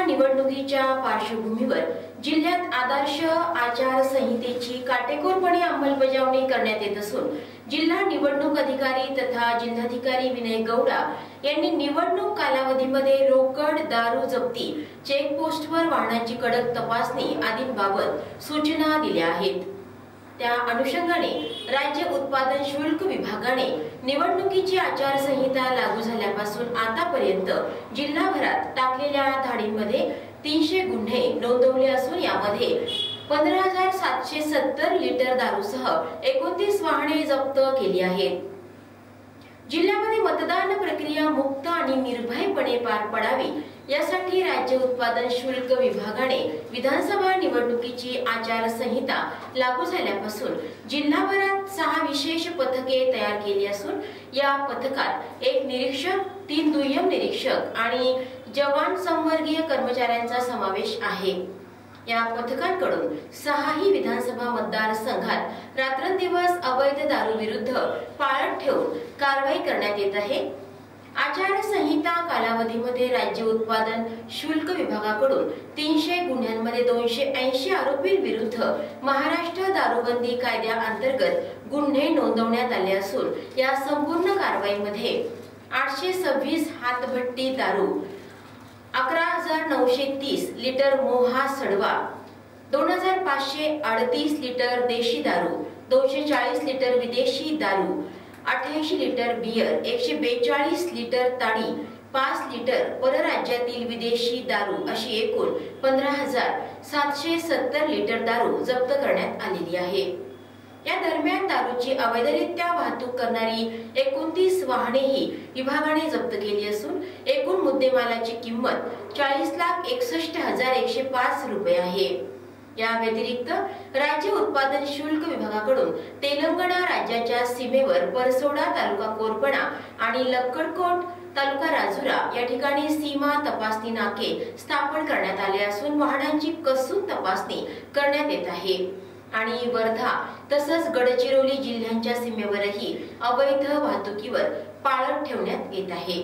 निवडणुकीच्या पार्श्वभूमीवर जिल्ह्यात आदर्श आचारसंहितेची काटेकोरपणे अंमलबजावणी करण्यात येत असून जिल्हा निवडणूक अधिकारी तथा जिल्हाधिकारी विनय गौडा यांनी निवडणूक कालावधीमध्ये रोकड, दारू जप्ती, चेकपोस्टवर वाहनांची कडक तपासणी आदींबाबत सूचना दिल्या आहेत। त्या अनुषंगाने राज्य उत्पादन शुल्क विभागाने निवडणुकीची आचारसंहिता लागू झाल्यापासून आतापर्यंत जिल्हाभरात टाकलेल्या धाडींमध्ये 300 गुन्हे नोंदवले असून यामध्ये 15,770 लिटर दारूसह 29 वाहने जप्त केली आहेत। जिल्ह्यामध्ये मतदान प्रक्रिया मुक्त आणि निर्भयपणे पार पडावी यासाठी राज्य उत्पादन शुल्क विभागाने विधानसभा निवडणुकीची आचारसंहिता लागू झाल्यापासून जिल्हाभरात 6 विशेष पथके तयार केली असून या पथकात 1 निरीक्षक, 3 दुय्यम निरीक्षक आणि जवान संवर्गीय कर्मचाऱ्यांचा समावेश आहे। या पथकांकडून 6ही विधानसभा मतदारसंघात रात्रंदिवस अवैध दारू विरुद्ध पाळत ठेवून कारवाई करण्यात येत आहे। आचारसंहिता कालावधीमध्ये राज्य उत्पादन शुल्क विभागाकडून 300 गुन्ह्यांमध्ये 280 आरोपींविरुद्ध महाराष्ट्र दारूबंदी कायद्याअंतर्गत गुन्हे नोंदवण्यात आले असून या संपूर्ण कारवाईमध्ये 826 हातभट्टी दारू, 11,930 लिटर मोहा सडवा, 2,538 लिटर देशी दारू, 240 लिटर विदेशी दारू, 88 लिटर बियर, 142 लिटर ताडी, 5 लिटर परराज्यातील विदेशी दारू अशी एकूण 15,770 लिटर दारू जप्त करण्यात आलेली आहे। या दरम्यान दारूची अवैधरित्या वाहतूक करणारी 29 वाहनेही विभागाने जप्त केली असून एकूण मुद्देमालाची किंमत 40,61,105 रुपये आहे। या व्यतिरिक्त राज्य उत्पादन शुल्क विभागाकडून तेलंगणा राज्याच्या सीमेवर परसोडा तालुका कोरपणा आणि लक्कडकोट तालुका राजुरा या ठिकाणी सीमा तपासणी नाके स्थापन करण्यात आले असून वाहनांची कसून तपासणी करण्यात येत आहे आणि वर्धा तसंच गडचिरोली जिल्ह्यांच्या सीमेवरही अवैध वाहतुकीवर पाळत ठेवण्यात येत आहे।